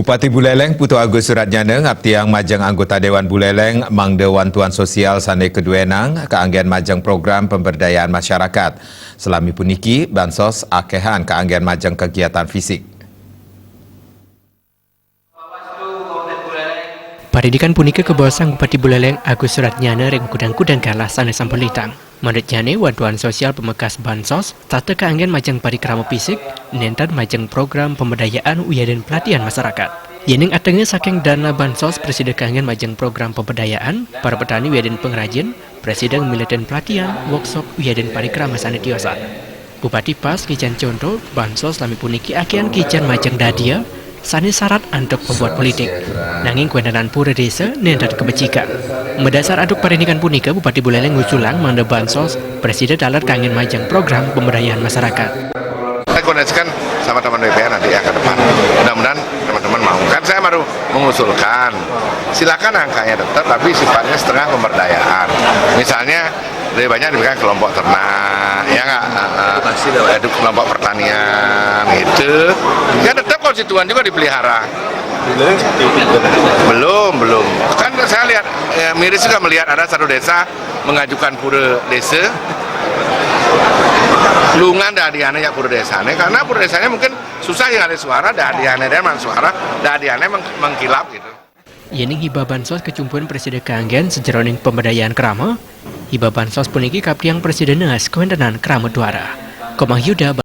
Bupati Buleleng Putu Agus Suratjana ngaptiang majang anggota Dewan Buleleng mangde wantuan sosial sane keduenang keanggian majang program pemberdayaan masyarakat. Selami puniki bansos akehan keanggian majang kegiatan fisik. Paridikan punika kebosang Bupati Buleleng Agus Suratjana reng kudang-kudang kalah sane sampelitang. Mandatjane wantuan sosial pemekas bansos tata keanggian majang parikrama fisik nentan majang program pemberdayaan uyaden pelatihan masyarakat. Yening atenge saking dana bansos presiden keanggian majang program pemberdayaan para petani uyaden pengrajin presiden militen pelatihan workshop uyaden parikrama sane tiosan. Bupati Pas kican contoh bansos lami puniki akean kican majang dadia sani syarat untuk pembuat politik. Nanging kuendanan pura desa nendat kebecikan. Mendasar aduk paridikan punika Bupati Buleleng ngusulang manda bansos presiden dalat kangen majang program pemberdayaan masyarakat. Saya koordinasikan sama teman DPR nanti ya ke depan. Mudah-mudahan teman-teman mau. Kan saya baru mengusulkan. Silakan angkanya tetap tapi sifatnya setengah pemberdayaan. Misalnya lebih banyak diberikan kelompok ternak, ya nggak? Kelompok pertanian itu. Ya tetap konstituen juga dipelihara. Belum. Kan saya lihat, ya, miris juga melihat ada satu desa mengajukan pura desa. Lungan dadiane ya pura desanya, karena pura desanya mungkin susah yang ada suara, dadiane dan mang suara, dadiane mengkilap gitu. Yening hibah bansos kecumpuan presiden keanggian sejeroning pemberdayaan kerama, hibah bansos puniki kaptiang presiden neas kewendanan kerama duara. Komang Yuda